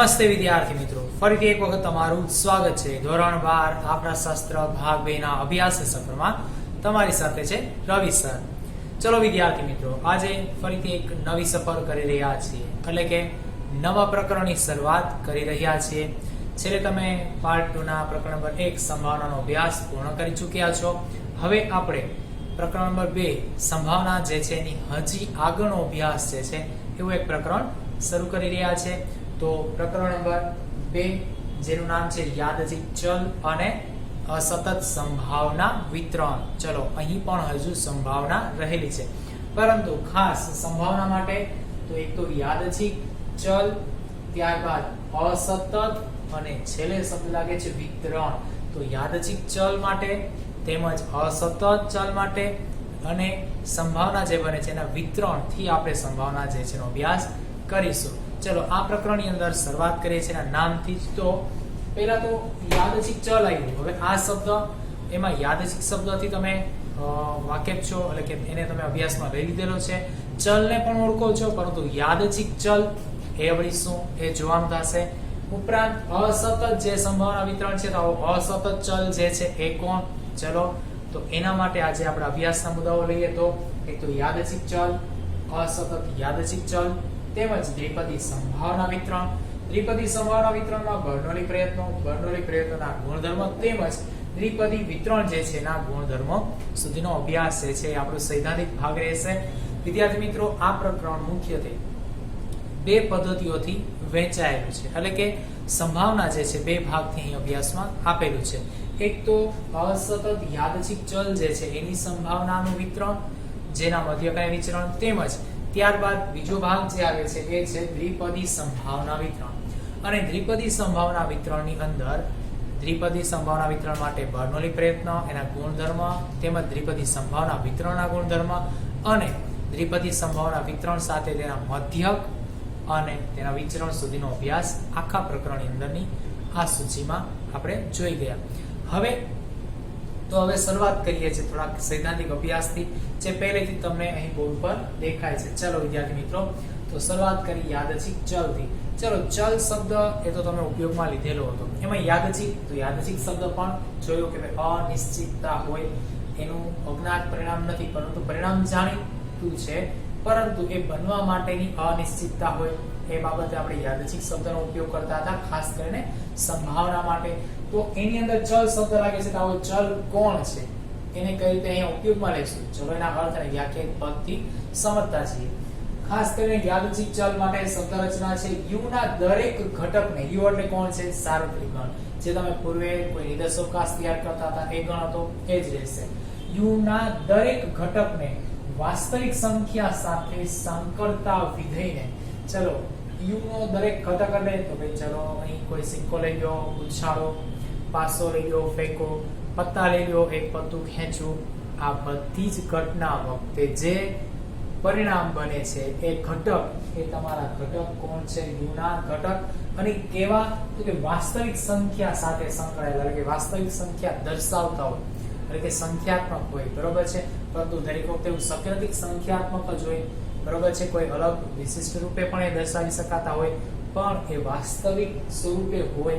નમસ્તે વિદ્યાર્થી મિત્રો, ફરીથી એક વખત તમારું સ્વાગત છે ધોરણ 12 આપણાશાસ્ત્ર ભાગ 2 ના અભ્યાસ સત્રમાં. તમારી સાથે છે રવિ સર. ચલો વિદ્યાર્થી મિત્રો, આજે ફરીથી એક નવી સફર કરી રહ્યા છીએ, એટલે કે નવા પ્રકરણની શરૂઆત કરી રહ્યા છીએ. છેલ્લે તમે પાર્ટ 2 ના પ્રકરણ નંબર 1 સંભાવનાનો અભ્યાસ પૂર્ણ કરી ચૂક્યા છો. હવે આપણે પ્રકરણ નંબર 2 સંભાવના જે છે એની હજી આગળનો અભ્યાસ જે છે એવું એક પ્રકરણ શરૂ કરી રહ્યા છે. તો પ્રકરણ નંબર 2 જેનું નામ છે યાદચ્છિક ચલ અને અસતત સંભાવના વિતરણ. ચલો, અહીં પણ હજુ સંભાવના રહેલી છે, પરંતુ ખાસ સંભાવના માટે તો એક તો યાદચ્છિક ચલ, ત્યારબાદ અસતત અને છેલ્લે શબ્દ લાગે છે વિતરણ. તો યાદચ્છિક ચલ માટે તેમજ અસતત ચલ માટે અને સંભાવના જે બને છે એના વિતરણથી આપણે સંભાવના જે છે એનો અભ્યાસ કરીશું. ચલો, આ પ્રકરણની અંદર શરૂઆત કરીએ છીએ એના નામથી જ. તો પહેલા તો યાદચ્છિક ચલ આવ્યું. હવે આ શબ્દ એમાં યાદચ્છિક શબ્દથી તમે વાકેફ છો, એટલે કે એને તમે અભ્યાસમાં લઈ લીધેલો છે. ચલને પણ ઓળખો છો, પરંતુ યાદચ્છિક ચલ એ વળી શું એ જોવાનું થશે. ઉપરાંત અસતત જે સંભાવના વિતરણ છે, તો અસતત ચલ જે છે એ કોણ? ચલો, તો એના માટે આજે આપણે અભ્યાસના મુદ્દાઓ લઈએ. તો એક તો યાદચ્છિક ચલ, અસતત યાદચ્છિક ચલ તેમજ દ્વિપદી સંભાવના વિતરણ. દ્વિપદી સંભાવના વિતરણમાં બર્નોલી પ્રયત્નોના ગુણધર્મ તેમજ દ્વિપદી વિતરણ જે છે એના ગુણધર્મો સુધીનો અભ્યાસ જે છે આપણો સૈદ્ધાંતિક ભાગ રહેશે. વિદ્યાર્થી મિત્રો, આ પ્રકરણ મુખ્યત્વે બે પદ્ધતિઓથી વહેંચાયેલું છે, એટલે કે સંભાવના જે છે બે ભાગથી અહીં અભ્યાસમાં આપેલું છે. એક તો અસતત યાદચ્છિક ચલ જે છે એની સંભાવનાનું વિતરણ, જેના મધ્યકાય વિચરણ, તેમજ ત્યારબાદ બીજો ભાગ જે આવે છે એ છે દ્વિપદી સંભાવના વિતરણ. અને દ્વિપદી સંભાવના વિતરણની અંદર દ્વિપદી સંભાવના વિતરણ માટે બર્નોલી પ્રયત્ન, એના ગુણધર્મ તેમજ દ્વિપદી સંભાવના વિતરણના ગુણધર્મ અને દ્વિપદી સંભાવના વિતરણ સાથે તેના મધ્યક અને તેના વિચરણ સુધીનો અભ્યાસ આખા પ્રકરણની અંદરની આ સૂચિમાં આપણે જોઈ ગયા. હવે શરૂઆત કરીએ છીએ થોડાક સૈદ્ધાંતિક અભ્યાસથી, જે પહેલેથી તમને અહીં બોર્ડ પર દેખાય છે. ચલો વિદ્યાર્થી મિત્રો, તો શરૂઆત કરી યાદચ્છિક ચલથી. ચલો, ચલ શબ્દ એ તો તમે ઉપયોગમાં લીધેલો હતો. એમાં યાદચ્છિક શબ્દ પણ જોયો કે અનિશ્ચિતતા હોય, એનું અજ્ઞાત પરિણામ નથી, પરંતુ પરિણામ જાણીતું છે, પરંતુ એ બનવા માટેની અનિશ્ચિતતા હોય એ બાબતે આપણે યાદચ્છિક શબ્દનો ઉપયોગ કરતા હતા, ખાસ કરીને સંભાવના માટે. તો એની અંદર ચલ શબ્દ લાગે છે, તો આવો ચલ કોણ છે એને કઈ રીતે અહીંયા ઉપયોગમાં લેશું? ચલો, એના અર્થ અને વ્યાખ્યાયિત પદથી સમજતા છીએ. ખાસ કરીને યાદચ્છિક ચલ માટે શબ્દ રચના છે u ના દરેક ઘટકને, u એટલે કોણ છે? સાર્વત્રિક ગણ, જે તમે પૂર્વે કોઈ નિદર્શોકાશ તૈયાર કરતા હતા એ ગણ હતો એ જ રહેશે. u ના દરેક ઘટકને વાસ્તવિક સંખ્યા સાથે સંકળતા વિધેયને. ચલો, u નો દરેક ઘટક એટલે તો ભાઈ ચલો અહીં કોઈ સિક્કો લઈ લો, ઉછાળો, પાસો લઈ લો, ફેંકો, પત્તા લઈ લો, એક પત્તું ખેંચવું, આ બધી જ ઘટના વખતે જે પરિણામ બને છે એ ઘટક, એ તમારા ઘટક કોણ છે? u ના ઘટક. અને કેવા? તો કે વાસ્તવિક સંખ્યા સાથે સંકળાયેલા, એટલે કે વાસ્તવિક સંખ્યા દર્શાવતા હોય, એટલે કે સંખ્યાત્મક હોય, બરોબર છે. પરંતુ દરેક વખતે એવું શક્ય નથી સંખ્યાત્મક જ હોય, બરોબર છે. કોઈ અલગ વિશિષ્ટ રૂપે પણ એ દર્શાવી શકાતા હોય, પણ એ વાસ્તવિક સ્વરૂપે હોય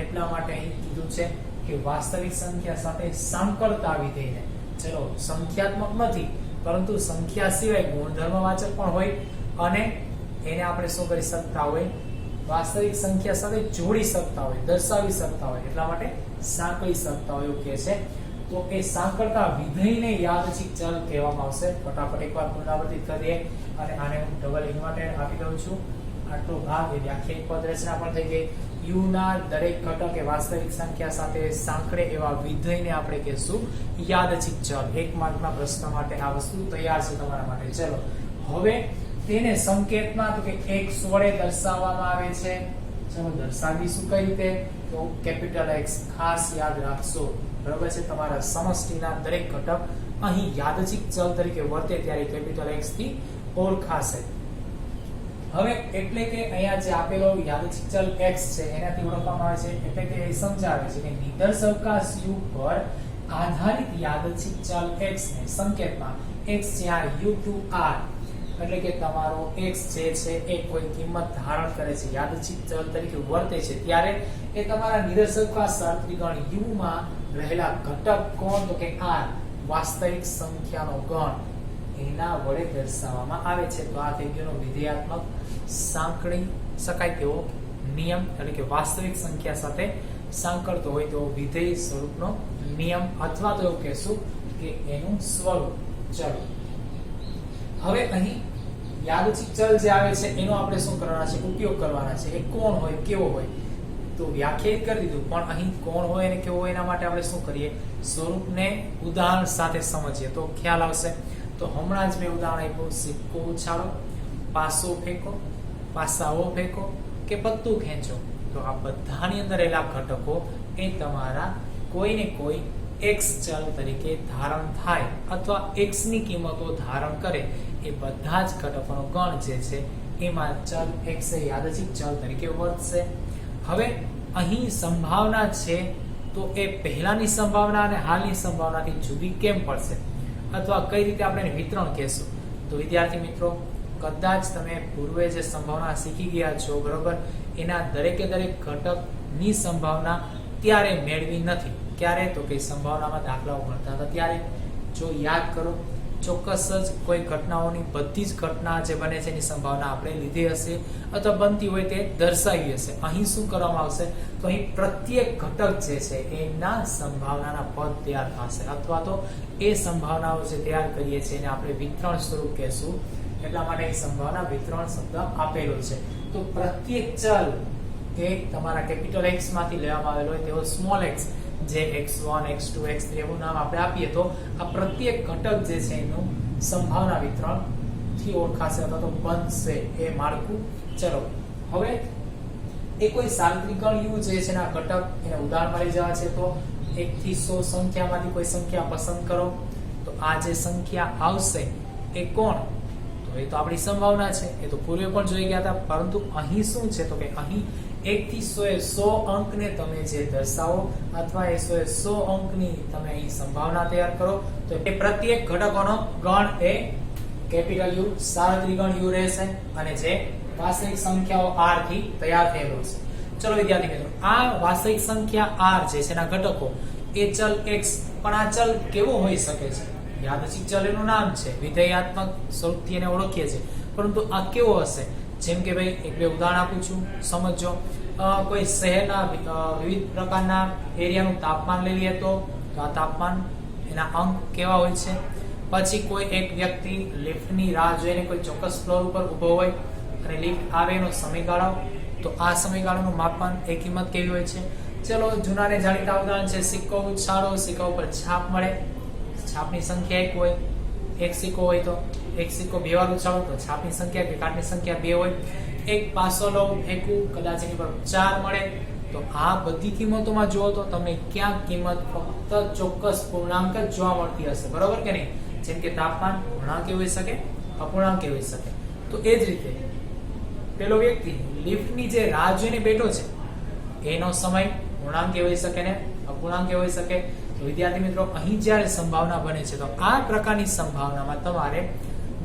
એટલા માટે અહીં કીધું છે કે વાસ્તવિક સંખ્યા સાથે સાંકળતા વિધેયને. ચલો, સંખ્યાત્મક નથી, પરંતુ સંખ્યા સિવાય ગુણધર્મવાચક પણ હોય અને એને આપણે શું કરી શકતા હોય? વાસ્તવિક સંખ્યા સાથે જોડી શકતા હોય, દર્શાવી શકતા હોય, એટલા માટે સાંકળી શકતા હોય એવું કહે છે. તો એ સાંકળતા વિધેયને યાદચ્છિક ચલ કહેવામાં આવશે. ફટાફટ એકવાર પુનરાવર્તિત કરીએ અને આને હું ડબલ ઇન્વર્ટેડ આપી દઉં છું. આટલો ભાગ એ વ્યાખ્યાયિત પદ રચના પણ થઈ ગઈ. u ના દરેક ઘટક એ વાસ્તવિક સંખ્યા સાથે સાંકળે એવા વિધેયને આપણે કહેશું યાદચ્છિક ચલ. એક માર્કના પ્રશ્ન માટે આ વસ્તુ તૈયાર છે તમારા માટે. ચલો, હવે તેને સંકેતમાં તો કે x વડે દર્શાવવામાં આવે છે. ચલો, દર્શાવીશું કઈ રીતે? તો કેપિટલ X. ખાસ યાદ રાખશો, બરાબર છે. તમારા સમષ્ટિના દરેક ઘટક અહીં યાદચ્છિક ચલ તરીકે વર્તે ત્યારે કેપિટલ X થી ઓળખાશે. હવે એટલે કે અહીંયા જે આપેલો યાદચ્છિક ચલ x છે એનાથી ઓળખવામાં આવે છે, એટલે કે એ સમજાવે છે કે નિદર્શકાશ u પર આધારિત યાદચ્છિક ચલ x ને સંકેતમાં x જ્યાં u to r એટલે કે તમારો x જે છે એ કોઈ કિંમત ધારણ કરે છે, યાદચ્છિક ચલ તરીકે વર્તે છે, ત્યારે એ તમારા નિરર્શકતા સાર્વત્રિકગણ u માં રહેલા ઘટક કોણ તો કે r વાસ્તવિક સંખ્યાનો ગણ એના વડે દર્શાવવામાં આવે છે. તો આ થઈ ગયો વિધેયાત્મક સાંકળી શકાય તેવો નિયમ, એટલે કે વાસ્તવિક સંખ્યા સાથે સાંકળતો હોય તો વિધેય સ્વરૂપનો નિયમ, અથવા તો એવું કહેશું કે એનું સ્વરૂપ. ચલો હવે અહીં યાદચ્છિક ચલ જે આવે છે એનો આપણે શું કરવાના છે, ઉપયોગ કરવાના છે. એ કોણ હોય, કેવો હોય તો વ્યાખ્યાયિત કરી દીધું, પણ અહીં કોણ હોય અને કેવો હોય એના માટે આપણે શું કરીએ, સ્વરૂપને ઉદાહરણ સાથે સમજીએ તો ખ્યાલ આવશે. તો હમણાં જ મેં ઉદાહરણ આપ્યું, સિક્કો ઉછાળો, પાસો ફેંકો, પાસાઓ ફેંકો કે પત્તું ખેંચો. તો આ બધાની અંદર રહેલા ઘટકો એ તમારા કોઈને કોઈ x ચલ તરીકે ધારણ થાય અથવા x ની કિંમતો ધારણ કરે એ બધા જ ઘટકોનો ગણ જે છે એમાં ચલ x એ યાદચ્છિક ચલ તરીકે વર્તશે. હવે અહીં સંભાવના છે તો એ પહેલાની સંભાવના અને હાલની સંભાવનાથી જુદી કેમ પડશે, અથવા કઈ રીતે આપણે એને વિતરણ કહેશું. તો વિદ્યાર્થી મિત્રો, કદાચ તમે પૂર્વે જે સંભાવના શીખી ગયા છો બરોબર, એના દરેકે દરેક ઘટકની સંભાવના ત્યારે મેળવી નથી. ક્યારે તો કે સંભાવનામાં દાખલાઓ ભણતા હતા ત્યારે. જો યાદ કરો, ચોક્કસ જ કોઈ ઘટનાઓની બધી જ ઘટના જે બને છે એની સંભાવના આપણે લીધી હશે અથવા બનતી હોય તે દર્શાવી હશે. અહીં શું કરવામાં આવશે, તો અહીં પ્રત્યેક ઘટક જે છે એના સંભાવનાના પદ તૈયાર થશે, અથવા તો એ સંભાવનાઓ જે તૈયાર કરીએ છીએ એને આપણે વિતરણ સ્વરૂપ કહેશું. એટલા માટે અહીં સંભાવના વિતરણ શબ્દ આપેલો છે. તો પ્રત્યેક ચલ એ તમારા કેપિટલ X માંથી લેવામાં આવેલો હોય તેવો સ્મોલ x, જે x1 x2 x3 એવું નામ આપણે આપીએ તો આ પ્રત્યેક ઘટક જે છે એનું સંભાવના વિતરણ થી ઓળખાશે અથવા તો બનશે એ માળખું. ચલો હવે એ કોઈ સાર્વત્રિક ગણ u જે છે એના ઘટક એને ઉદાહરણ મળી જવા છે. તો 1 થી 100 સંખ્યામાંથી કોઈ સંખ્યા પસંદ કરો. તો આ જે સંખ્યા આવશે એ કોણ, તો એ તો આપણી સંભાવના છે, એ તો પૂર્વે પણ જોઈ ગયા હતા. પરંતુ અહીં શું છે તો કે અહીં 1 થી 100 એ 100 અંકને તમે જે દર્શાવો અથવા એ 100 એ 100 અંકની તમે અહીં સંભાવના તૈયાર કરો તો એ પ્રત્યેક ઘટકોનો ગણ એ કેપિટલ U સાર્વત્રિક ગણ U રહેશે અને જે વાસ્તવિક સંખ્યાઓ r થી તૈયાર થયેલો છે. ચલો વિદ્યાર્થી મિત્રો, આ વાસ્તવિક સંખ્યા r જે છે એના ઘટકો એ ચલ x, પણ આ ચલ કેવો હોઈ શકે છે, યાદચ્છિક ચલ એનું નામ છે, વિધેયાત્મક સ્વરૂપથી એને ઓળખીએ છીએ, પરંતુ આ કેવો હશે. જેમ કે ભાઈ એક બે ઉદાહરણ આપું છું, સમજો. કોઈ શહેરના વિવિધ પ્રકારના એરિયાનું તાપમાન લઈ લઈએ તો આ તાપમાન એના અંક કેવા હોય છે. પછી કોઈ એક વ્યક્તિ લિફ્ટની રાહ જોઈને કોઈ ચોક્કસ ફ્લોર ઉપર ઊભો હોય અને લિફ્ટ આવે એનો સમયગાળો, તો આ સમયગાળાનું માપન એ કિંમત કેવી હોય છે. ચલો જૂનાને જાણીતા ઉદાહરણ છે, સિક્કો ઉછાળો, સિક્કા ઉપર છાપ મળે, છાપની સંખ્યા 1 હોય, એક સિક્કો હોય તો એક સિક્કો બે વાર ઉછાળો તો છાપની સંખ્યા કે કાટની સંખ્યા 2 હોય. એક પાસો લઉં, ફેંકું, કદાચ એની પર 4 મળે. તો આ બધી કિંમતોમાં જુઓ તો તમને ક્યાંક કિંમત ફક્ત ચોક્કસ પૂર્ણાંક જ જોવા મળતી હશે, બરોબર કે નહીં. જેમ કે તાપમાન પૂર્ણાંક હોઈ શકે, અપૂર્ણાંક હોઈ શકે. તો એ જ રીતે પેલો વ્યક્તિ લિફ્ટની જે રાહ જોઈને બેઠો છે એનો સમય પૂર્ણાંક હોઈ શકે ને અપૂર્ણાંક હોઈ શકે. તો વિદ્યાર્થી મિત્રો, અહીં જ્યારે સંભાવના બને છે તો આ પ્રકારની સંભાવનામાં તમારે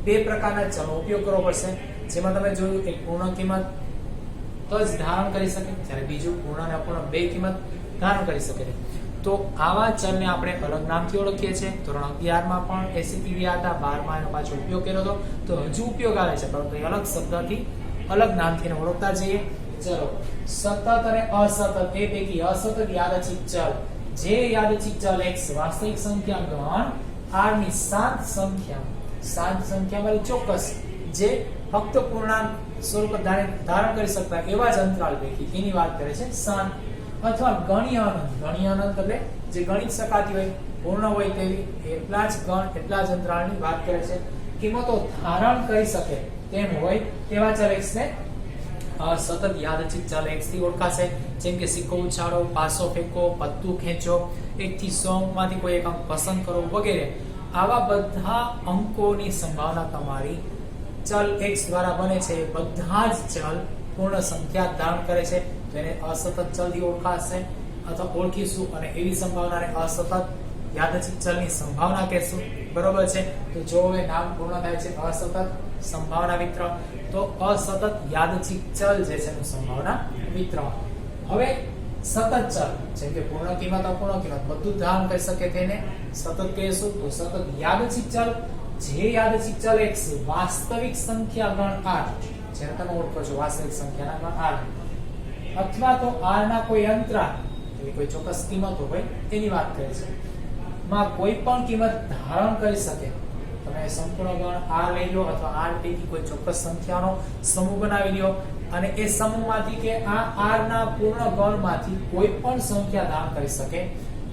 બે પ્રકારના ચલો ઉપયોગ કરવો પડશે. જેમાં તમે જોયું એક પૂર્ણ કિંમત તો જ ધારણ કરી શકે, જ્યારે બીજું પૂર્ણ અને અપૂર્ણ બે કિંમત ધારણ કરી શકે. તો આવા ચલને આપણે અલગ નામથી ઓળખીએ છીએ. ધોરણ 11 માં પણ એસીપી રહ્યા હતા, 12 માં એનો પાછો ઉપયોગ કર્યો હતો, તો હજુ ઉપયોગ આવે છે, પરંતુ એ અલગ શબ્દથી અલગ નામથી ઓળખતા જઈએ. ચલો, સતત અને અસતત એ પૈકી અસતત યાદચ્છિક ચલ, જે યાદચ્છિક ચલ x વાસ્તવિક સંખ્યા ગણ r ની 7 સંખ્યામાં ચોક્કસ જે ફક્ત પૂર્ણાંક સ્વરૂપ ધારણ કરી શકતા એવા જ અંતરાલ પૈકી એની વાત કરે છે 7. અથવા ગણીય અનંત એટલે જે ગણિત શકાતી હોય, પૂર્ણ હોય તેવી એટલા જ ગણ એટલા જ અંતરાલની વાત કરે છે. કિંમતો ધારણ કરી શકે તેમ હોય તેવા ચલ x ને સતત યાદચ્છિક ચલ x થી ઓળખાશે. જેમ કે સિક્કો ઉછાળો, પાસો ફેંકો, પત્તું ખેંચો, 1 થી 100 માંથી કોઈ એક અંક પસંદ કરો વગેરે. આવા બધા અંકોની સંભાવના તમારી ચલ x દ્વારા બને છે. બધા જ ચલ પૂર્ણ સંખ્યા ધારણ કરે છે, તો એને અસતત ચલ થી ઓળખાશે અથવા ઓળખીશું, અને એવી સંભાવનાને અસતત યાદચ્છિક ચલની સંભાવના કહેશું, બરોબર છે. તો જો હવે નામ પૂર્ણ થાય છે અસતત સંભાવના વિતરણ, તો અસતત યાદચ્છિક ચલ જે છે એનું સંભાવના વિતરણ. હવે સતત ચલ જેમ કે પૂર્ણ કિંમત અપૂર્ણ કિંમત બધું ધારણ કરી શકે તેને સતત કહીશું. તો સતત યાદચ્છિક ચલ, જે યાદચ્છિક ચલ x વાસ્તવિક સંખ્યા ગણ r, જેને તમે ઓળખો છો વાસ્તવિક સંખ્યાના ગણ r, અથવા તો r ના કોઈ અંતરાલ એટલે કોઈ ચોક્કસ કિંમતો હોય એની વાત કરે છે, માં કોઈ પણ કિંમત ધારણ કરી શકે. તમે સંપૂર્ણ ગણ r લઈ લો અથવા r પૈકી કોઈ ચોક્કસ સંખ્યાનો સમૂહ બનાવી લ્યો અને એ સમૂહમાંથી કે આ r ના પૂર્ણ ગણમાંથી કોઈ પણ સંખ્યા ધારણ કરી શકે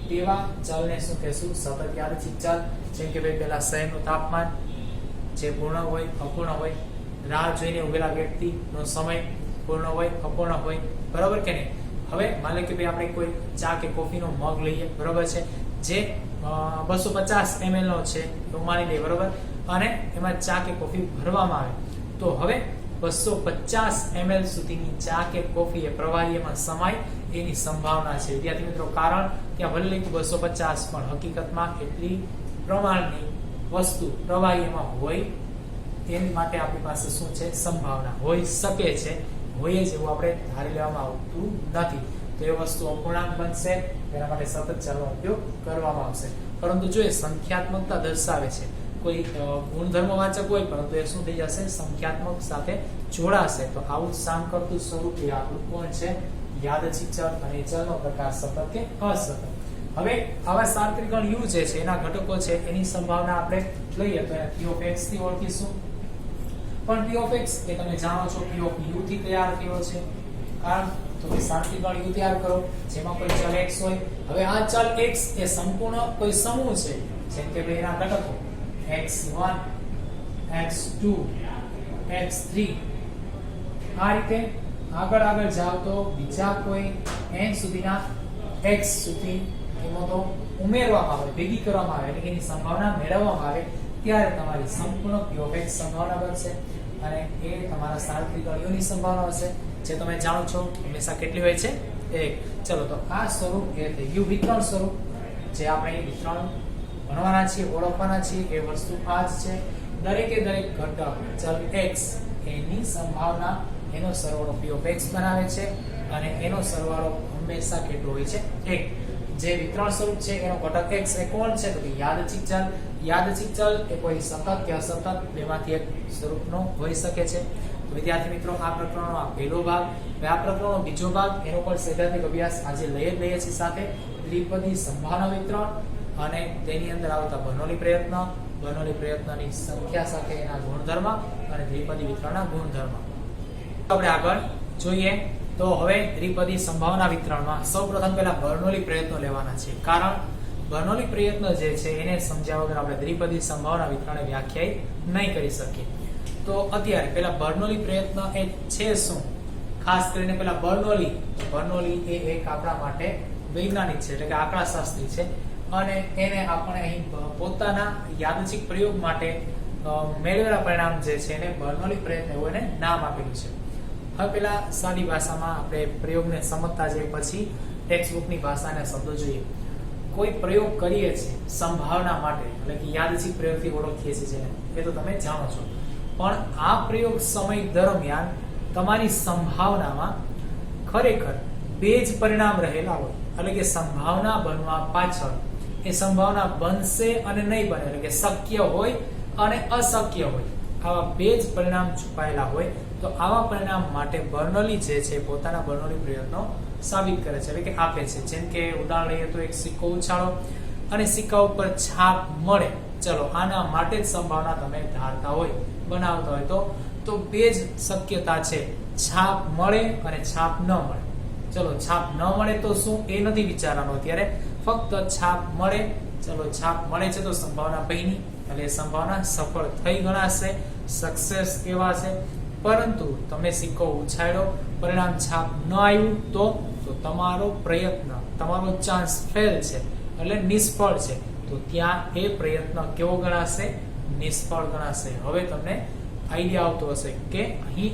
તેવા ચલને શું કહેશું? સતત યાદચ્છિક ચલ. જેમ કે ભાઈ પેલા શહેરનું તાપમાન જે પૂર્ણ હોય અપૂર્ણ હોય, રાહ જોઈને ઉભેલા વ્યક્તિનો સમય પૂર્ણ હોય અપૂર્ણ હોય, બરાબર કે નહીં? હવે માની લો કે ભાઈ આપણે કોઈ ચા કે કોફીનો મગ લઈએ, બરાબર છે, જે 250 ml નો છે એવું માની લઈએ, બરાબર, અને એમાં ચા કે કોફી ભરવામાં આવે તો હવે 250 ml સુધીની ચા કે કોફી એ પ્રવાહી એમાં સમાય એની સંભાવના છે. વિદ્યાર્થી મિત્રો, કારણ ત્યાં ભલે લખ્યું 250 પણ હકીકતમાં એટલી પ્રમાણની વસ્તુ પ્રવાહી એમાં હોય એની માટે આપણી પાસે શું છે? સંભાવના હોઈ શકે છે. હોય જ એવું આપણે ધારી લેવામાં આવતું નથી. તો એ વસ્તુ અપૂર્ણાંક બનશે, તેના માટે સતત ચલનો ઉપયોગ કરવામાં આવશે. પરંતુ જો એ સંખ્યાત્મકતા દર્શાવે છે, કોઈ ગુણધર્મ વાચક હોય પરંતુ એ શું થઈ જશે? સંખ્યાત્મક સાથે જોડાશે. તો આવું સાંકળતું સ્વરૂપ એ આપણું કોણ છે? યાદચ્છિક ચલ. અને ચલનો પ્રકાર સતત કે અસતત. હવે આવા સાર્વત્રિક ગણ u જે છે એના ઘટકો છે એની સંભાવના આપણે લઈએ તો એને p of x થી ઓળખીશું. પણ p of x એ તમે જાણો છો p of u થી તૈયાર થયો છે. કારણ તો કે સાર્વત્રિક ગણ u તૈયાર કરો જેમાં કોઈ ચલ x હોય. હવે આ ચલ x એ સંપૂર્ણ કોઈ સમૂહ છે, જેમ કે ભાઈ એના ઘટકો x1 x2 x3 આ રીતે આગળ જાવ તો બીજા કોઈ n સુધીના x સુધી કિંમતો ઉમેરવામાં આવે, ભેગી કરવામાં આવે, એટલે કે એની સંભાવના મેળવવામાં આવે ત્યારે તમારી સંપૂર્ણ p of x સંભાવના બનશે અને એ તમારા સાર્વત્રિક ગણ u ની સંભાવના હશે, જે તમે જાણો છો હંમેશા કેટલી હોય છે? 1. ચલો તો આ સ્વરૂપ એ થઈ ગયું વિતરણ સ્વરૂપ, જે આપણે વિતરણ ભણવાના છીએ, ઓળખવાના છીએ. એ વસ્તુ આ જ છે. દરેકે દરેક ઘટક ચલ x એની સંભાવના એનો સરવાળો p of x બનાવે છે અને એનો સરવાળો હંમેશા કેટલો હોય છે? 1. જે વિતરણ સ્વરૂપ છે એનો ઘટક x એ કોણ છે? તો કે યાદચ્છિક ચલ. યાદચ્છિક ચલ એ કોઈ સતત કે અસતત બેમાંથી એક સ્વરૂપનો હોઈ શકે છે. તો વિદ્યાર્થી મિત્રો, આ પ્રકરણનો આ પહેલો ભાગ. હવે આ પ્રકરણનો બીજો ભાગ એનો પણ સૈદ્ધાંતિક અભ્યાસ આજે લઈએ છીએ સાથે દ્વિપદી સંભાવના વિતરણ અને તેની અંદર આવતા બર્નોલી પ્રયત્નની સંખ્યા સાથે એના ગુણધર્મ અને દ્વિપદી વિતરણના ગુણધર્મ આપણે આગળ જોઈએ. તો હવે દ્વિપદી સંભાવના વિતરણમાં સૌપ્રથમ પહેલા બર્નોલી પ્રયત્નો લેવાના છે, કારણ બર્નોલી પ્રયત્ન જે છે એને સમજ્યા વગર આપણે દ્વિપદી સંભાવના વિતરણને વ્યાખ્યાયિત નહીં કરી શકીએ. તો અત્યારે પહેલા બર્નોલી પ્રયત્ન એ છે શું? ખાસ કરીને પહેલા બર્નોલી એ એક આપણા માટે વૈજ્ઞાનિક છે, એટલે કે આંકડાશાસ્ત્રી છે અને એને આપણે અહીં પોતાના યાદચ્છિક પ્રયોગ માટે મેળવેલા પરિણામ જે છે એને બર્નોલી પ્રયત્ન એવું એને નામ આપેલું છે. હવે પેલા સાદી ભાષામાં આપણે પ્રયોગને સમજતા જઈએ પછી ટેક્સ્ટબુકની ભાષાના શબ્દો જોઈએ. કોઈ પ્રયોગ કરીએ છીએ સંભાવના માટે, એટલે કે યાદચ્છિક પ્રયોગથી ઓળખીએ છીએ એ તો તમે જાણો છો, પણ આ પ્રયોગ સમય દરમિયાન તમારી સંભાવનામાં ખરેખર બે જ પરિણામ રહેલા હોય, એટલે કે સંભાવના બનવા પાછળ એ સંભાવના બનશે અને નહીં બને, એટલે કે શક્ય હોય અને અશક્ય હોય, આવા બે જ પરિણામ છુપાયેલા હોય. તો આવા પરિણામ માટે બર્નોલી જે છે પોતાના બર્નોલી પ્રયત્નો સાબિત કરે છે, એટલે કે આપે છે. જેમ કે ઉદાહરણ લઈએ તો એક સિક્કો ઉછાળો અને સિક્કા ઉપર છાપ મળે. ચલો આના માટે જ સંભાવના તમે ધારતા હોય, બનાવતા હોય તો બે જ શક્યતા છે, છાપ મળે અને છાપ ન મળે. ચલો છાપ ન મળે તો શું એ નથી વિચારવાનું અત્યારે, ફક્ત છાપ મળે. ચલો છાપ મળે છે તો સંભાવના પહેલી, એટલે સંભાવના સફળ થઈ ગણાશે, સક્સેસ કહેવાશે. પરંતુ તમે સિક્કો ઉછાળ્યો, પરિણામ છાપ ન આવ્યું તો તમારો પ્રયત્ન, તમારો ચાન્સ ફેલ છે, એટલે નિષ્ફળ છે. તો ત્યાં એ પ્રયત્ન કેવો ગણાશે? નિષ્ફળ ગણાશે. હવે તમને આઈડિયા આવતો હશે કે અહીં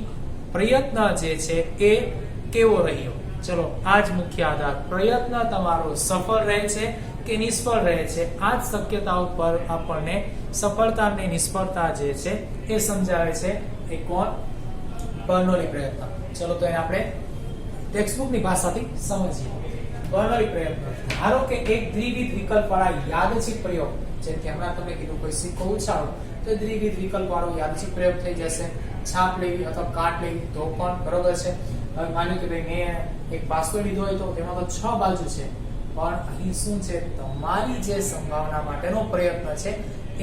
પ્રયત્ન જે છે એ કેવો રહ્યો. ચલો આ જ મુખ્ય આધાર, પ્રયત્ન તમારો સફળ રહે છે કે નિષ્ફળ રહે છે. આ જ શક્યતાઓ પર આપણને સફળતા અને નિષ્ફળતા જે છે એ સમજાવે છે એ કોણ? બર્નોલી પ્રયત્ન. ચલો તો એને આપણે ટેક્સ્ટબુકની ભાષાથી સમજીએ. બર્નોલી પ્રયત્ન. ધારો કે એક દ્વિવિધ વિકલ્પવાળા યાદચ્છિક પ્રયોગ, જેમ કે હમણાં તમે કીધું કોઈ સિક્કો ઉછાળો તો દ્વિવિધ વિકલ્પવાળો યાદચ્છિક પ્રયોગ થઈ જશે. છાપ લેવી અથવા કાટ લેવી તો પણ બરોબર છે. હવે માની કે ભાઈ મેં એક પાસો લીધો હોય તો તેમાં તો 6 બાજુ છે, પણ અહીં શું છે? તમારી જે સંભાવના માટેનો પ્રયત્ન છે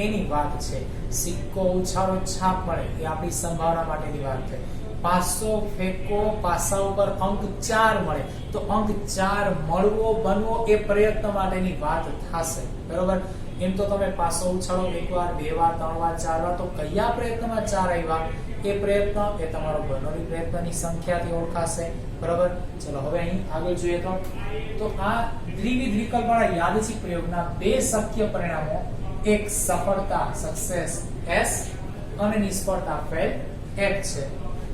એની વાત છે. સિક્કો ઉછાળો, છાપ મળે એ આપણી સંભાવના માટેની વાત થઈ. પાસો ફેંકો, પાસા ઉપર અંક 4 મળે તો અંક 4 મળવો બનવો એ પ્રયત્ન માટેની વાત થશે. બરોબર? એમ તો તમે પાસો ઉછાળો એકવાર, બે વાર, 3 વાર, 4 વાર, તો કયા પ્રયત્નમાં 4 આવ્યા એ પ્રયત્ન એ તમારો બર્નોલી પ્રયત્નની સંખ્યાથી ઓળખાશે. બરોબર? ચલો હવે અહીં આગળ જોઈએ તો આ દ્વિવિધ વિકલ્પવાળા યાદચ્છિક પ્રયોગના બે શક્ય પરિણામો, એક સફળતા સક્સેસ S અને નિષ્ફળતા ફેલ F છે.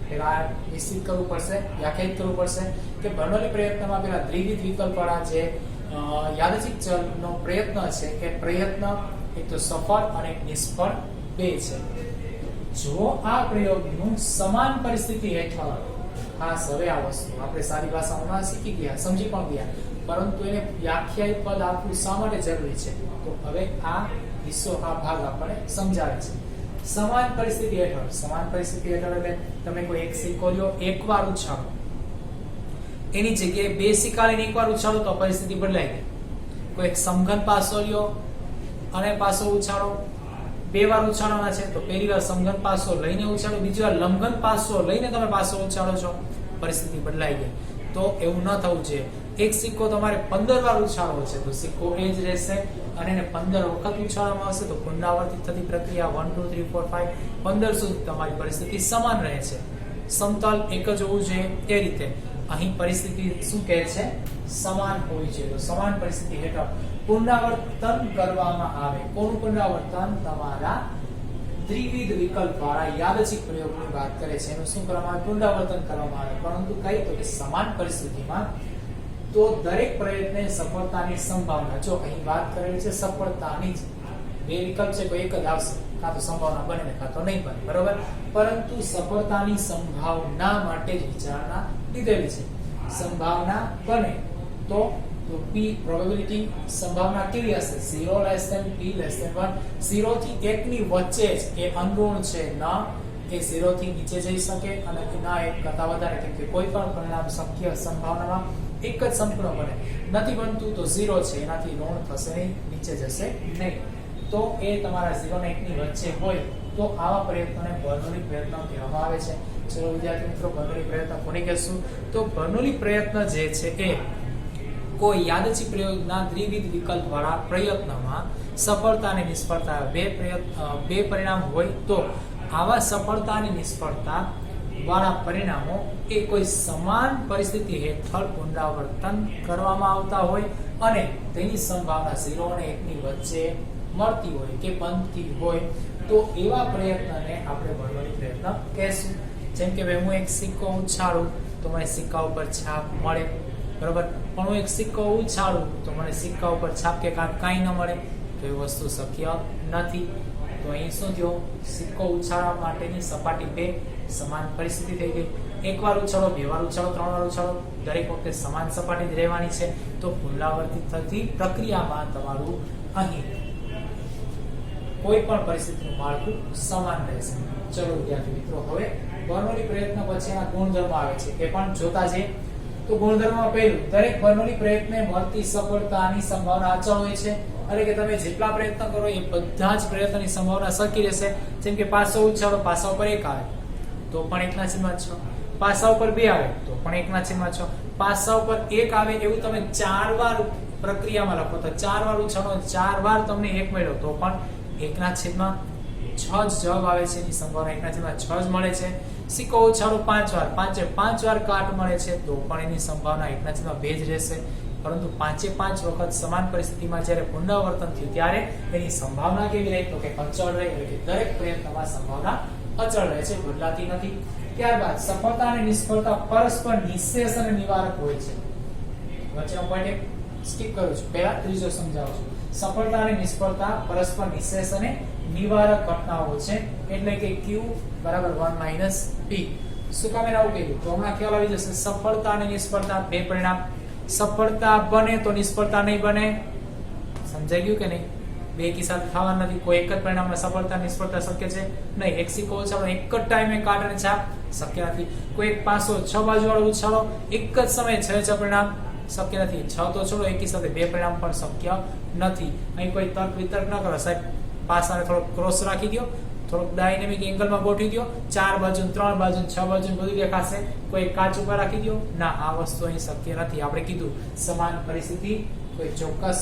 પેલા નિશ્ચિત કરવું પડશે, વ્યાખ્યાયિત કરવું પડશે કે બર્નોલી પ્રયત્નમાં પેલા દ્વિવિધ વિકલ્પવાળા જે યાદચ્છિક ચલનો પ્રયત્ન છે એ પ્રયત્ન એક તો સફળ અને એક નિષ્ફળ બે છે. જો આ પ્રયોગનું સમાન પરિસ્થિતિ હેઠળ, ખાસ હવે આ વસ્તુ આપણે સારી ભાષામાં શીખી ગયા, સમજી પણ ગયા, પરંતુ એને વ્યાખ્યાયિત પદ આપવું શા માટે જરૂરી છે? તો હવે આ હિસ્સો, આ ભાગ આપણને સમજાવે છે. સમાન પરિસ્થિતિ હેઠળ. સમાન પરિસ્થિતિ હેઠળ એટલે તમે કોઈ એક સિક્કો લ્યો, એકવાર ઉછાળો, એની જગ્યાએ બે સિક્કા લઈને એકવાર ઉછાળો તો પરિસ્થિતિ બદલાઈ ગઈ. કોઈ એક સમઘન પાસો લ્યો અને પાસો ઉછાળો, બે વાર ઉછાળવાના છે તો પહેલી વાર સમઘન પાસો લઈને ઉછાળો, બીજી વાર લંબઘન પાસો લઈને તમે પાસો ઉછાળો છો, પરિસ્થિતિ બદલાઈ ગઈ. તો એવું ન થવું જોઈએ. એક સિક્કો તમારે 15 વાર ઉછાળવો છે તો સિક્કો એ જ રહેશે અને એને 15 વખત ઉછાળવામાં આવશે તો પુનરાવર્તિત થતી પ્રક્રિયા 1 2 3 4 5 15 સુધી તમારી પરિસ્થિતિ સમાન રહે છે. સમતલ એક જ હોવું જોઈએ. એ રીતે અહીં પરિસ્થિતિ શું કહે છે? સમાન હોવી જોઈએ. તો સમાન પરિસ્થિતિ હેઠળ પુનરાવર્તન કરવામાં આવે. કોનું પુનરાવર્તન? તમારા દ્વિવિધ વિકલ્પવાળા યાદચ્છિક પ્રયોગની વાત કરે છે. એનું શું કરવામાં આવે? પુનરાવર્તન કરવામાં આવે. પરંતુ કઈ? તો કે સમાન પરિસ્થિતિમાં તો દરેક પ્રયત્ને સફળતાની સંભાવના, જો અહીં વાત કરેલી છે સફળતાની જ, બે વિકલ્પ છે કોઈ એક જ આવશે, કાં તો સંભાવના બને ને કાં તો નહીં બને. બરોબર? પરંતુ સફળતાની સંભાવના માટે જ વિચારણા લીધેલી છે. સંભાવના બને તો P પ્રોબેબિલિટી સંભાવના કેવી હશે? 0 less than P less than 1. 0 થી 1 ની વચ્ચે જ એ અનઋણ છે, ના એ 0 થી નીચે જઈ શકે અને ના 1 કરતા વધારે, કેમ કે કોઈ પણ પરિણામ શક્ય સંભાવનામાં એક જ સંપૂર્ણ બને. નથી બનતું તો 0 છે, એનાથી ઋણ થશે નહીં, નીચે જશે નહીં. તો એ તમારા 0 અને 1 ની વચ્ચે હોય તો આવા પ્રયત્નોને બર્નોલી પ્રયત્ન કહેવામાં આવે છે. ચલો વિદ્યાર્થી મિત્રો, બર્નોલી પ્રયત્ન કોને કહેશું? તો બર્નોલી પ્રયત્ન જે છે એ કોઈ યાદચ્છિક પ્રયોગના દ્વિવિધ વિકલ્પવાળા પ્રયત્નમાં સફળતા અને નિષ્ફળતા બે પરિણામ હોય તો આવા સફળતા અને નિષ્ફળતા વાળા પરિણામો એ કોઈ સમાન પરિસ્થિતિ હેઠળ પુનરાવર્તન કરવામાં આવતા હોય અને તેની સંભાવના 0 અને 1 ની વચ્ચે મળતી હોય કે બનતી હોય તો એવા પ્રયત્નને આપણે બર્નોલી પ્રયત્ન કહેશું. જેમ કે ભાઈ હું એક સિક્કો ઉછાળું તો મને સિક્કા ઉપર છાપ મળે. બરોબર? પણ હું એક સિક્કો ઉછાળું તો મને સિક્કા ઉપર છાપ કે કાંઈ ન મળે તો એ વસ્તુ શક્ય નથી. તો અહીં શું થયું? સિક્કો ઉછાળવા માટેની સપાટી 2 સમાન પરિસ્થિતિ થઈ ગઈ. એકવાર ઉછાળો, બે વાર ઉછાળો, 3 વાર ઉછાળો, દરેક વખતે સમાન સપાટી જ રહેવાની છે. તો પુનરાવર્તિત થતી પ્રક્રિયામાં તમારું અહીં કોઈ પણ પરિસ્થિતિનું માળખું સમાન રહેશે. ચલો વિદ્યાર્થી મિત્રો, હવે બર્નોલી પ્રયત્ન પછીના ગુણધર્મ આવે છે એ પણ જોતા જઈએ. તો ગુણધર્મમાં પહેલું, દરેક બર્નોલી પ્રયત્નને મળતી સફળતાની સંભાવના અચળ હોય છે. એટલે કે તમે જેટલા પ્રયત્ન કરો એ બધા જ પ્રયત્નની સંભાવના સરખી રહેશે. જેમ કે પાસો ઉછાળો, પાસા ઉપર 1 આવે તો પણ 1/6, પાસા ઉપર 2 આવે તો પણ 1/6, પાસા ઉપર 1 આવે એવું તમે 4 વાર પ્રક્રિયામાં લખો તો 4 વાર ઉછાળો, 4 વાર તમને 1 મળ્યો તો પણ 1/6 જ જવાબ આવે છે. એની સંભાવના 1/6 જ મળે છે. સિક્કો ઉછાળો 5 વાર, 5 વાર કાટ મળે છે તો પણ એની સંભાવના 1/2 જ રહેશે. પરંતુ 5 વખત સમાન પરિસ્થિતિમાં જ્યારે પુનરાવર્તન થયું ત્યારે એની સંભાવના કેવી રહી? તો કે અચળ રહી. એટલે કે દરેક પ્રયત્નમાં સંભાવના અચળ રહે છે, બદલાતી નથી. ત્યારબાદ સફળતા અને નિષ્ફળતા પરસ્પર નિશ્ચેષ અને નિવારક હોય છે. વચ્ચેનો પોઈન્ટ સ્કીપ કરું છું. પહેલા ત્રીજો સમજાવું છું. સફળતા અને નિષ્ફળતા પરસ્પર નિશેષ અને નિવારક ઘટનાઓ છે, એટલે કે Q બરાબર 1 - P. શું કામ એને આવું કહ્યું? તો હમણાં ખ્યાલ આવી જશે. સફળતા અને નિષ્ફળતા બે પરિણામ. સફળતા બને તો નિષ્ફળતા નહીં બને. સમજાઈ ગયું કે નહીં? બે એકી સાથે થવા નથી. કોઈ એક જ પરિણામમાં સફળતા નિષ્ફળતા શક્ય છે નહીં. એક સિક્કો ઉછાળો એક જ ટાઈમે કાટ અને છાપ શક્ય નથી. કોઈ એક પાસો 6 બાજુ વાળો ઉછાળો એક જ સમયે 6 પરિણામ શક્ય નથી. 6 તો છોડો, એકી સાથે બે પરિણામ પણ શક્ય નથી. અહીં કોઈ તર્ક વિતર્ક ન કરો સાહેબ. પાસાને થોડો ક્રોસ રાખી દો, થોડોક ડાયનેમિક એંગલમાં ગોઠવી દો, 4 બાજુ 3 બાજુ 6 બાજુ બધું દેખાશે. કોઈ કાચ ઉપર રાખી દો. ના, આ વસ્તુ અહીં શક્ય નથી. આપણે કીધું સમાન પરિસ્થિતિ કોઈ ચોક્કસ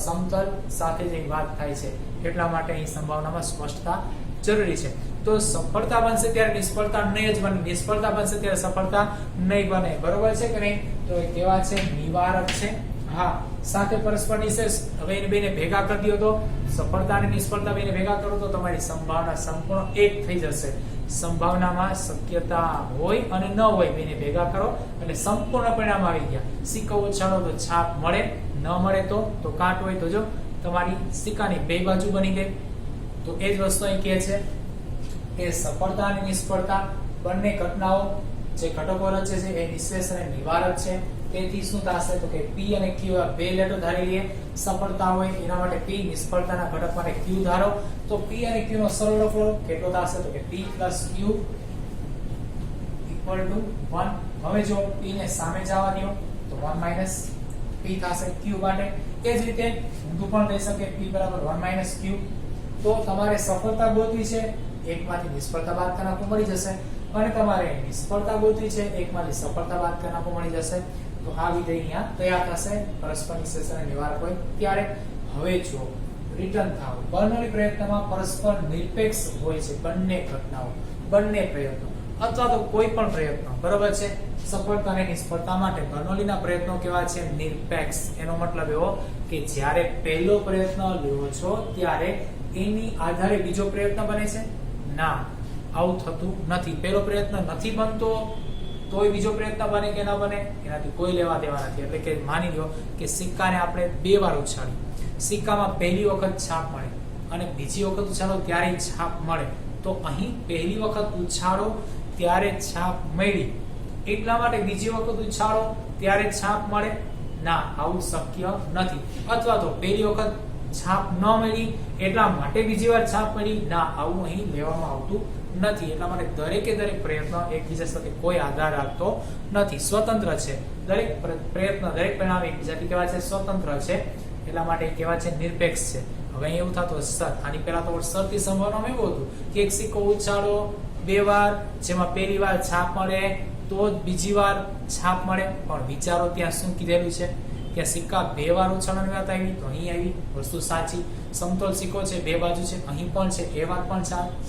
સમતલ સાથે જ વાત થાય છે, એટલા માટે અહીં સંભાવનામાં સ્પષ્ટતા જરૂરી છે. તો સફળતા બનશે ત્યારે નિષ્ફળતા નહીં જ બને, નિષ્ફળતા બનશે ત્યારે સફળતા નહીં બને. બરોબર છે કે નહીં? તો એ કેવા છે? નિવારક છે. હા, સાથે પરસ્પર નિશેષ. હવે એને બેને ભેગા કરી દો તો સફળતા અને નિષ્ફળતા બેને ભેગા કરો તો તમારી સંભાવના સંપૂર્ણ એક થઈ જશે. સંભાવનામાં શક્યતા હોય અને ન હોય બેને ભેગા કરો એટલે સંપૂર્ણ પરિણામ આવી ગયા. સિક્કો ઉછાળો તો છાપ મળે, ન મળે તો કાટ હોય તો જો તમારી સિક્કાની બે બાજુ બની ગઈ. તો એ જ વસ્તુ અહીં કહે છે કે સફળતા અને નિષ્ફળતા બંને ઘટનાઓ જે ઘટકો રચે છે એ નિશેષ અને નિવારક છે. તેથી શું થશે? તો કે P અને Q બે લેટર ધારી લઈએ. સફળતા હોય એના માટે P, નિષ્ફળતાના ઘટક માટે Q ધારો. તો P અને Q નો સરવાળો કરો કેટલો થશે? તો કે P + Q = 1. હવે જો P ને સામે જવા દો તો 1 - P થશે Q માટે. એ જ રીતે ઊંધું પણ થઈ શકે. P = 1 - Q. તો તમારે સફળતા ગોતવી છે, એકમાંથી નિષ્ફળતા બાદ કરી નાખવું મળી જશે, અને તમારે નિષ્ફળતા ગોતવી છે, એકમાંથી સફળતા બાદ કરી નાખવું મળી જશે. તો આ વિધેય અહીંયા તૈયાર થશે પરસ્પર નિશેષ અને નિવારક હોય ત્યારે. હવે જો રિટર્ન થાવ, બર્નોલી પ્રયત્નમાં પરસ્પર નિરપેક્ષ હોય છે બંને ઘટનાઓ, બંને પ્રયત્નો અથવા તો કોઈ પણ પ્રયત્નો. બરોબર છે? સફળતા અને નિષ્ફળતા માટે બર્નોલીના પ્રયત્નો કેવા છે? નિરપેક્ષ. એનો મતલબ એવો કે જ્યારે પહેલો પ્રયત્ન લ્યો છો ત્યારે એની આધારે બીજો પ્રયત્ન બને છે? ના, આવું થતું નથી. પહેલો પ્રયત્ન નથી બનતો તોય બીજો પ્રયત્ન બને કે ના બને એનાથી કોઈ લેવા દેવા નથી. એટલે કે માની લો કે સિક્કાને આપણે 2 વાર ઉછાળી, સિક્કામાં પહેલી વખત છાપ મળે અને બીજી વખત ઉછાળો ત્યારે છાપ મળે. તો અહીં પહેલી વખત ઉછાળો ત્યારે છાપ મળી, એટલા માટે બીજી વખત ઉછાળો ત્યારે છાપ મળે? ના, આવું શક્ય નથી. અથવા તો પહેલી વખત છાપ ન મળી એટલા માટે બીજી વાર છાપ મળી? ના, આવું અહીં લેવામાં આવતું નથી. એટલા માટે દરેકે દરેક પ્રયત્ન એકબીજા સાથે કોઈ આધાર રાખતો નથી, સ્વતંત્ર છે. દરેક પ્રયત્ન, દરેક પરિણામ એકબીજાથી કેવા છે? સ્વતંત્ર છે. એટલા માટે કેવા છે? નિરપેક્ષ છે. હવે એવું થતું સર, આની પહેલા તો સરતી સંભાવનામાં એવું હતું કે એક સિક્કો ઉછાળો 2 વાર, જેમાં પહેલી વાર છાપ મળે તો જ બીજી વાર છાપ મળે. પણ વિચારો ત્યાં શું કીધેલું છે કે સિક્કા 2 વાર ઉછાળવાની વાત આવી તો અહીં આવી વસ્તુ સાચી. સમતોલ સિક્કો છે, 2 બાજુ છે, અહીં પણ છે, એ વાત પણ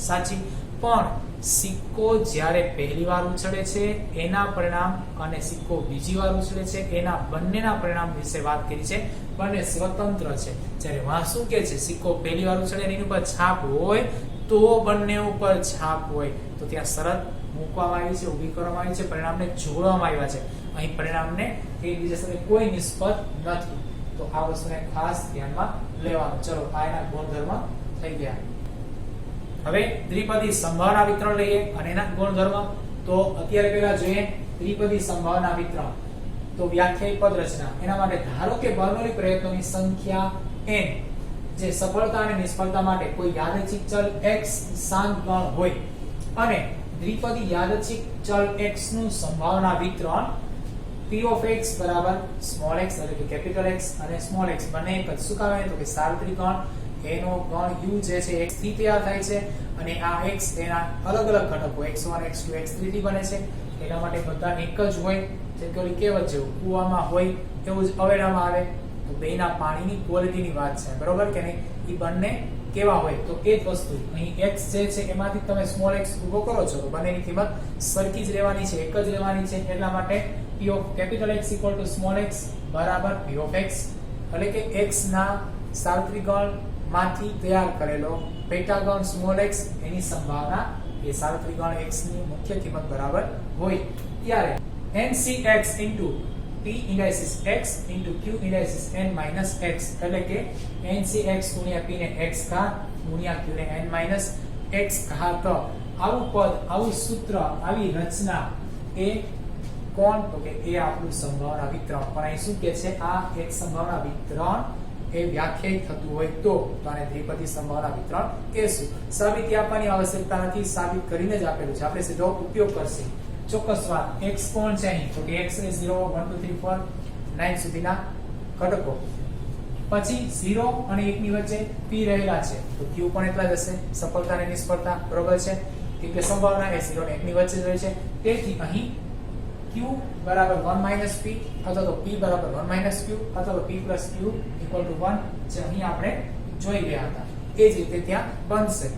સાચી. પણ સિક્કો જ્યારે પહેલી વાર ઉછળે છે એના પરિણામ અને સિક્કો બીજી વાર ઉછળે છે એના બંનેના પરિણામ વિશે વાત કરી છે. બંને સ્વતંત્ર છે. જ્યારે વાં શું કહે છે? સિક્કો પહેલી વાર ઉછળે એની ઉપર છાપ હોય તો બંને ઉપર છાપ હોય. તો ત્યાં શરત મૂકવામાં આવી છે, ઊભી કરવામાં આવી છે, પરિણામને જોડવામાં આવ્યા છે. અહીં પરિણામને એકબીજા સાથે કોઈ નિસ્બત નથી. તો આ વસ્તુને ખાસ ધ્યાનમાં લેવાનું. ચલો, આ એના ગુણધર્મ થઈ ગયા. હવે દ્વિપદી સંભાવના વિતરણ લઈએ અને એના ગુણધર્મ. તો અત્યારે પહેલા જોઈએ દ્વિપદી સંભાવના વિતરણ. તો વ્યાખ્યાયિત પદ રચના. એના માટે ધારો કે બર્નોલી પ્રયત્નોની સંખ્યા n, જે સફળતા અને નિષ્ફળતા માટે કોઈ યાદચ્છિક ચલ x શાંત ગણ હોય અને દ્વિપદી યાદચ્છિક ચલ x નું સંભાવના વિતરણ p of x બરાબર સ્મોલ x એટલે કે કેપિટલ x અને સ્મોલ x બંને એક જ. શું કારણે? તો કે સાર્વત્રિક ગણ એનો ગણ u જે છે x થી તૈયાર થાય છે અને આ x એના અલગ અલગ ઘટકો x1 x2 x3 થી બને છે. એના માટે બધા એક જ હોય. જે કે ઓલી કહેવત જેવું કૂવામાં હોય એવું જ અવેડામાં આવે. તો બેના પાણીની ક્વોલિટીની વાત છે. બરોબર કે નહીં? એ બંને કેવા હોય? તો એ જ વસ્તુ અહીં x જે છે એમાંથી તમે સ્મોલ x ઉભો કરો છો તો બંનેની કિંમત સરખી જ રહેવાની છે, એક જ રહેવાની છે. એટલા માટે p of capital X equal to small x બરાબર p of x, એટલે કે x ના સાર્વત્રિક ગણ માંથી તૈયાર કરેલો પેટા ગણ સ્મોલ x એની સંભાવના એ સાર્વત્રિક ગણ x ની મુખ્ય કિંમત બરાબર હોય ત્યારે ncx into p ઇન્ડાઇસિસ x into q ઇન્ડાઇસિસ n minus x એટલે કે n c x ગુણ્યા p ને x ઘાત ગુણ્યા q ને n minus x ઘાત આવું પદ આવું સૂત્ર આવી રચના એ કોણ તો કે એ આપણું સંભાવના વિતરણ પણ અહીં શું કહે છે આ એક સંભાવના વિતરણ એ વ્યાખ્યાયિત થતું હોય તો આને દ્વિપદી સંભાવના વિતરણ કહેશું. સાબિતી આપવાની આવશ્યકતા નથી, સાબિત કરીને જ આપેલું છે. આપણે સીધો ઉપયોગ કરશું. ચોક્કસ વાત x કોણ છે અહીં તો કે x એ 0 1 2 3 4 9 સુધીના ઘટકો, પછી 0 અને 1 ની વચ્ચે p રહેલા છે તો q પણ એટલા જ હશે. સફળતા અને નિષ્ફળતા બરોબર છે એટલે સંભાવના એ 0 અને 1 ની વચ્ચે જ રહે છે. તેથી અહીં q બરાબર 1 - p અથવા તો p બરાબર 1 - q અથવા તો p + q = 1 જે અહીં આપણે જોઈ ગયા હતા એ જ રીતે ત્યાં બનશે.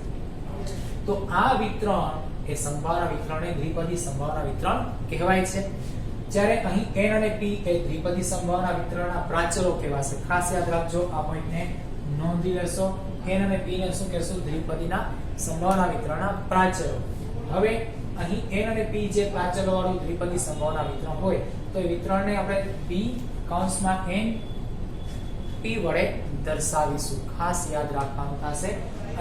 તો આ વિતરણ એ સંભાવના વિતરણને દ્વિપદી સંભાવના વિતરણ કહેવાય છે. જ્યારે અહીં n અને p એ દ્વિપદી સંભાવના વિતરણના પ્રાચલો કહેવાશે. ખાસ યાદ રાખજો, આ પોઈન્ટને નોંધી લેશો. n અને p ને શું કહેશું? દ્વિપદીના સંભાવના વિતરણના પ્રાચલો. હવે અહીં n અને p જે પ્રાચલો વાળું દ્વિપદી સંભાવના વિતરણ હોય તો એ વિતરણને આપણે p કૌંસમાં n p વડે દર્શાવીશું. ખાસ યાદ રાખવાનું થશે.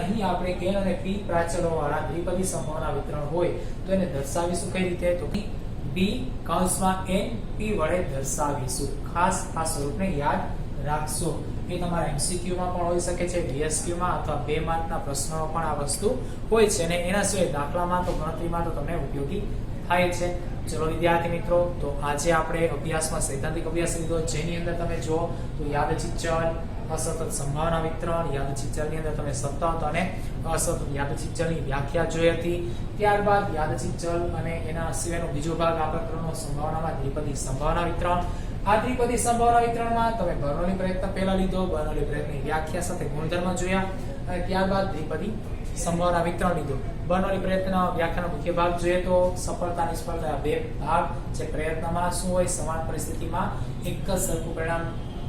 અહીં આપણે n અને p પ્રાચલો વાળા દ્વિપદી સંભાવના વિતરણ હોય તો એને દર્શાવીશું કઈ રીતે? તો b કૌંસમાં n p વડે દર્શાવીશું. ખાસ આ સ્વરૂપને યાદ રાખશો. એ તમારા MCQ માં પણ હોઈ શકે છે, VSQ માં અથવા 2 માર્કના પ્રશ્નોમાં પણ આ વસ્તુ હોય છે અને એના સિવાય દાખલામાં તો ગણતરીમાં તો તમને ઉપયોગી થાય છે. ચલો વિદ્યાર્થી મિત્રો, તો આજે આપણે અભ્યાસમાં સૈદ્ધાંતિક અભ્યાસ લીધો જેની અંદર તમે જુઓ તો યાદચ્છિક ચલ, અસતત સંભાવના વિતરણ, યાદચ્છિક ચલની અંદર તમે સતત અને અસતત યાદચ્છિક ચલની વ્યાખ્યા જોઈ હતી. ત્યારબાદ યાદચ્છિક ચલ અને એના સિવાયનો બીજો ભાગ આ પ્રકરણનો સંભાવનામાં દ્વિપદી સંભાવના વિતરણ. આ દ્વિપદી સંભાવના વિતરણમાં તમે બર્નોલી પ્રયત્ન પહેલા લીધો, બર્નોલી પ્રયત્નની વ્યાખ્યા સાથે ગુણધર્મ જોયા અને ત્યારબાદ દ્વિપદી સંભાવના વિતરણ લીધો. બર્નોલી પ્રયત્નના વ્યાખ્યાનો મુખ્ય ભાગ જોઈએ તો સફળતા નિષ્ફળતા બે ભાગ છે. પ્રયત્નમાં શું હોય? સમાન પરિસ્થિતિમાં એક જ સરખું પરિણામ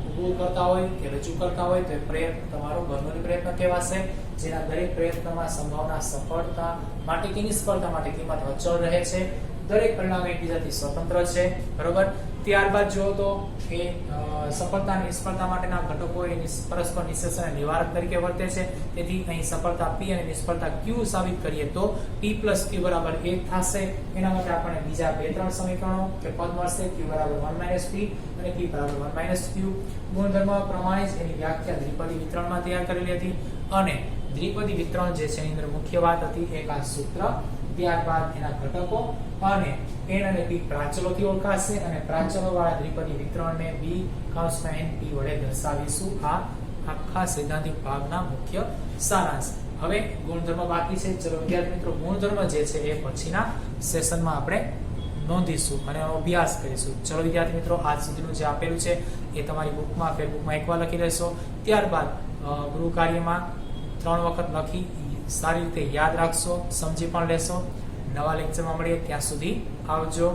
ઊભું કરતા હોય કે રજૂ કરતા હોય તો એ પ્રયત્ન તમારો બર્નોલી પ્રયત્ન કહેવાશે. જેના દરેક પ્રયત્નમાં સંભાવના સફળતા માટે કે નિષ્ફળતા માટે કિંમત અચળ રહે છે. દરેક પરિણામ એકબીજાથી સ્વતંત્ર છે. બરોબર. ત્યારબાદ જો તો એ સફળતા અને નિષ્ફળતા માટેના ઘટકો એ પરસ્પર નિશ્ચેષ અને નિવારક તરીકે વર્તે છે. તેથી અહીં સફળતા p અને નિષ્ફળતા q સાબિત કરીએ તો p + q બરાબર 1 થશે. એના માટે આપણને બીજા 2-3 સમીકરણો કે પદ મળશે. q બરાબર 1 - p અને p બરાબર 1 - q. ગુણધર્મ પ્રમાણે જ એની વ્યાખ્યા દ્વિપદી વિતરણમાં તૈયાર કરેલી હતી અને દ્વિપદી વિતરણ જે છે એની અંદર મુખ્ય વાત હતી એક આ સૂત્ર, ત્યારબાદ એના ઘટકો અને n અને p પ્રાચલોથી ઓળખાશે અને પ્રાચલો વાળા દ્વિપદી વિતરણને b કૌંસમાં n p વડે દર્શાવીશું. આ આખા સૈદ્ધાંતિક ભાગના મુખ્ય સારાંશ. હવે ગુણધર્મ બાકી છે. ચલો વિદ્યાર્થી મિત્રો, ગુણધર્મ જે છે એ પછીના સેશનમાં આપણે નોંધીશું અને અભ્યાસ કરીશું. ચલો વિદ્યાર્થી મિત્રો, આજ સુધીનું જે આપેલું છે એ તમારી બુકમાં ફેસબુકમાં એકવાર લખી લેશો. ત્યારબાદ ગૃહ કાર્યમાં 3 વખત લખી સારી રીતે યાદ રાખશો, સમજી પણ લેશો. નવા લેક્ચરમાં મળીએ ત્યાં સુધી આવજો.